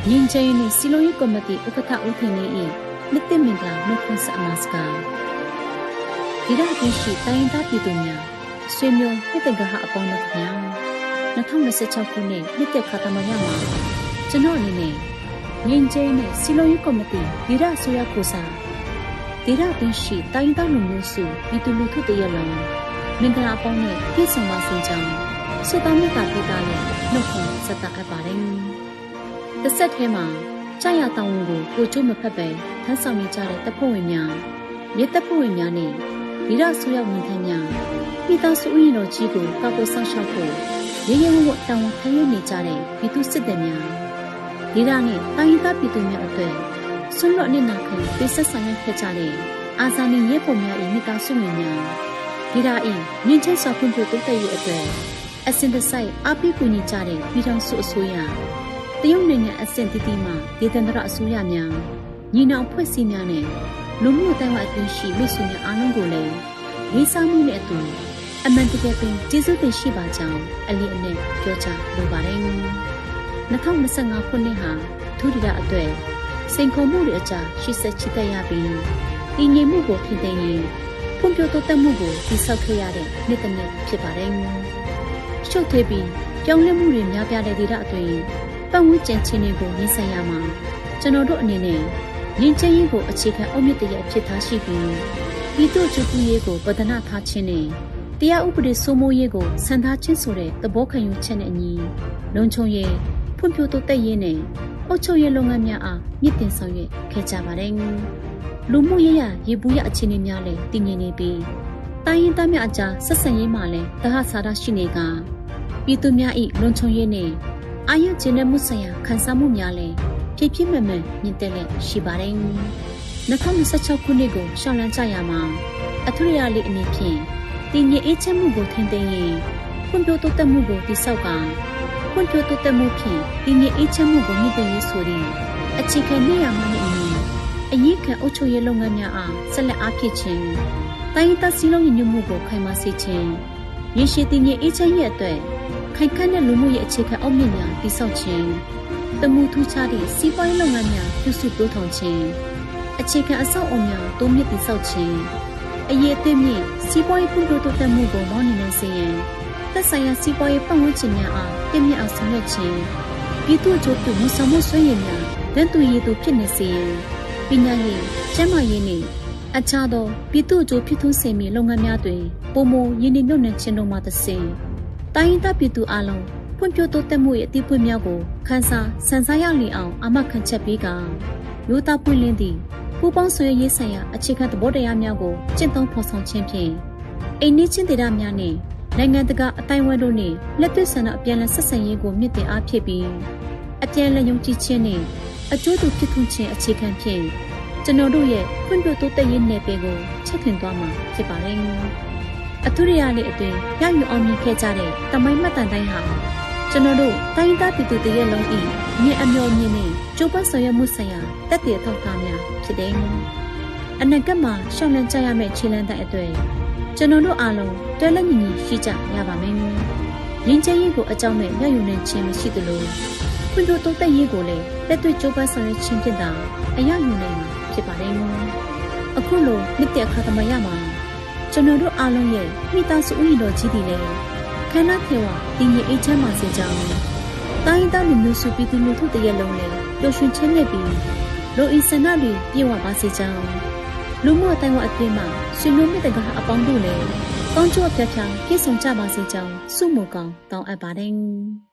ရင်ကျင်းနဲ့စီလိုရေးကော်မတီဥက္ကဋ္ဌဦးထင်လေး၏နှစ်သိမင်္ဂလာနှုတ်ခွန်းဆက်အမစကားဒီတော့ဒီရှိတိုင်းသားပြည်သူများဆွေမျိုးနှစ်သက်ကဟာအပေါင်းတို့ခင်ဗျာ2026ခုနှစ်နှစ်သက်ခါသမယမှာကျွန်တော်အနေနဲ့ရင်ကျင်းနဲ့စီလိုရေးကော်မတီဒီရဆိုရကိုစားဒီရဒီရှိတိုင်းသားလူမျိုးစုပြည်သူလူထုတရလုံးမင်္ဂလာပေါင်းနဲ့ပြည့်စုံပါစေကြောင်းဆုတောင်းမြတ်တာပေးတာနဲ့နှုတ်ခွန်းဆက်တာအပ်ပါတယ်တစ်ဆက်ထဲမှာကြာရတောင်းဝန်ကိုကိုကျိုးမဖက်ပဲထမ်းဆောင်နေကြတဲ့တပ်ဖွဲ့ဝင်များရဲတပ်ဖွဲ့ဝင်များနဲ့ဒီရဆိုရဝန်ထမ်းများမိသားစုဥယျာဉ်တော်ကြီးကိုကောက်ကိုဆောက်ရှောက်ဖို့ရဲရဲဝံ့ဝံ့တောင်းဝန်ထမ်းရွက်နေကြတဲ့ပြည်သူစစ်တပ်များဒီရနဲ့တိုင်းသားပြည်သူများအတွက်ဆွလွတ်နေနာခံပေးဆက်ဆောင်ရွက်ခဲ့ကြတဲ့အာဇာနည်ရဲဘော်များ၏မိသားစုဝင်များဒီရ၏မြင့်ချိတ်စွာဖွံ့ဖြိုးတိုးတက်ရေးအတွက်အစဉ်တစိုက်အားပေးကူညီကြတဲ့ပြည်ထောင်စုအစိုးရတရုတ်နိုင်ငံအဆင့်တည်တည်မှဒေသန္တရအစိုးရများညီနောင်ဖွဲ့စည်းများနဲ့လူမှုတိုင်းဝအတွင်းရှိမိတ်ဆွေများအားလုံးကိုလည်းလေးစားမှုနဲ့အတူအမှန်တကယ်ပင်ကျေးဇူးတင်ရှိပါကြောင်းအလေးအနက်ပြောကြားလိုပါတယ်2025ခုနှစ်ဟာဒုတိယအတွက်စိန်ခေါ်မှုတွေအကြားရှိဆက်ချစ်သက်ရပြီးတည်ငြိမ်မှုကိုဖြစ်တဲ့ရင်ဖွံ့ဖြိုးတိုးတက်မှုကိုတည်ဆောက်ခဲ့ရတဲ့နှစ်တစ်နှစ်ဖြစ်ပါတယ်ရှုပ်ထွေးပြီးပြောင်းလဲမှုတွေများပြားတဲ့ဒေသအတွင်းပတ်ဝန်းကျင်ချင်းတွေကိုရင်းဆိုင်ရမှာကျွန်တော်တို့အနေနဲ့ရင်းချင်းရေးကိုအခြေခံအုတ်မြစ်တရအဖြစ်ထားရှိပြီးပြည်သူ့ကျူပူရေးကိုပဒနာထားခြင်းနဲ့တရားဥပဒေစိုးမိုးရေးကိုစံထားခြင်းဆိုတဲ့သဘောခံယူချက်နဲ့အညီလုံခြုံရေးဖွံ့ဖြိုးတိုးတက်ရေးနဲ့အုပ်ချုပ်ရေးလုပ်ငန်းများအားမြင့်တင်ဆောင်ရွက်ခဲ့ကြပါတယ်လူမှုရေးရရေဘူးရအခြေအနေများလည်းတည်ငြိမ်နေပြီးတိုင်းရင်းသားများအကြားဆက်ဆံရေးမှာလည်းတဟဆာဒရှိနေကပြည်သူများ၏လုံခြုံရေးနဲ့အာရုံကျဉ်တဲ့မှုဆိုင်ရာခံစားမှုများလည်းဖြည်းဖြည်းမှန်မှန်မြင့်တက်လက်ရှိပါတယ်2026ခုနှစ်ကိုရှောင်းလန်းကြရမှာအထူးရလေးအနေဖြင့်တည်ငြိမ်အေးချမ်းမှုကိုထိန်းသိမ်းရင်ဖွံ့ဖြိုးတိုးတက်မှုကိုတည်ဆောက်ကဖွံ့ဖြိုးတိုးတက်မှုဖြင့်တည်ငြိမ်အေးချမ်းမှုကိုမြင့်တင်ရေးဆိုတဲ့အခြေခံနေရာမှနဲ့အညီအရေးခံအုပ်ချုပ်ရေးလုပ်ငန်းများအားဆက်လက်အားဖြည့်ခြင်းတိုင်းဒေသစည်းလုံးညီညွတ်မှုကိုခိုင်မာစေခြင်းရေရှည်တည်ငြိမ်အေးချမ်းရေးအတွက်ခိုင်ခန့်တဲ့လူမှုရေးအခြေခံအုတ်မြစ်များတည်ဆောက်ခြင်းတမှုထူးခြားသည့်စီးပွားရေးလုပ်ငန်းများပြုစုတိုးထောင်ခြင်းအခြေခံအဆောက်အအုံများတိုးမြင့်တည်ဆောက်ခြင်းအရေးအသွေးမြင့်စီးပွားရေးဖွံ့ဖြိုးတိုးတက်မှုကိုမောင်းနှင်နိုင်စေရန်သက်ဆိုင်ရာစီးပွားရေးပတ်ဝန်းကျင်များအားပြည့်မြတ်အောင်ဆောင်ရွက်ခြင်းပြည်သူ့အကျိုးပြုမှုဆောင်မှုဆွေးနွေးများတန်တူရည်သူဖြစ်နေစေရန်ပညာရေးကျန်းမာရေးနှင့်အခြားသောပြည်သူ့အကျိုးဖြစ်ထွန်းစေမည့်လုပ်ငန်းများတွင်ပုံမရင်းနှီးမြှုပ်နှံခြင်းတို့မှတစ်ဆင့်တိုင်းရင်းသားပြည်သူအလုံးဖွံ့ဖြိုးတိုးတက်မှု၏အသီးပွင့်များကိုခန်းစားဆန်စားရလည်အောင်အာမခံချက်ပေးကမျိုးသားပွင့်လင်းသည့်ပူးပေါင်းဆွေးနွေးရေးဆိုင်ရာအခြေခံသဘောတရားများကိုကျင့်သုံးဖော်ဆောင်ခြင်းဖြင့်အိမ်နီးချင်းဒေသများနှင့်နိုင်ငံတကာအတိုင်းအဝိုင်းတို့နှင့်လက်တွေ့ဆန္ဒအပြန်အလှန်ဆက်ဆံရေးကိုမြင့်တင်အားဖြည့်ပြီးအပြန်အလှန်ယုံကြည်ခြင်းနှင့်အကျိုးတူဖြစ်ထွန်းခြင်းအခြေခံဖြင့်ကျွန်တော်တို့ရဲ့ဖွံ့ဖြိုးတိုးတက်ရေးနယ်ပယ်ကိုချက်ထွင်သွားမှာဖြစ်ပါတယ်အထူးရလေးအတွင်းရယူအောင်မြင်ခဲ့ကြတဲ့တမိုင်းမှတ်တမ်းတိုင်းဟာကျွန်တော်တို့တိုင်းသားပြည်သူတရက်လုံး၏မြင့်အမျှော်မြင့်နဲ့ကျိုးပန်းဆောင်ရွက်မှုဆိုင်ရာတက်တည်ထောက်ထားများဖြစ်တယ်။အနာဂတ်မှာရှောင်လန်းကြရမယ့်ခြေလှမ်းတိုင်းအတွက်ကျွန်တော်တို့အားလုံးတွဲလက်ညီညီရှိကြရပါမယ်။ရင်းချမ်းရေးကိုအကြောင်းမဲ့ရယူနိုင်ခြင်းမရှိသလိုဖွံ့ဖြိုးတိုးတက်ရေးကိုလည်းလက်တွေ့ကျိုးပန်းဆောင်ရွက်ခြင်းဖြင့်သာအရယူနိုင်မှာဖြစ်ပါတယ်။အခုလိုနှစ်သက်အခါသမယမှာကျွန်တော်တို့အားလုံးရဲ့မိသားစုဥယျာဉ်တော်ကြီးတွေလည်းခန္ဓာထေဝတည်ငြိမ်အေးချမ်းပါစေကြောင်းတိုင်းသားလူမျိုးစုပြည်သူလူထုတရက်လုံးလည်းပျော်ရွှင်ခြင်းနဲ့ပြီးလူဤဆန္ဒတွေပြည့်ဝပါစေကြောင်းလူမှုအတိုင်းဝအတွင်းမှာဆွေမျိုးမြတ်တကားအပေါင်းတို့လည်းကောင်းကျိုးအဖျားဖျားပြည့်စုံကြပါစေကြောင်းဆုမွန်ကောင်းတောင်းအပ်ပါတယ်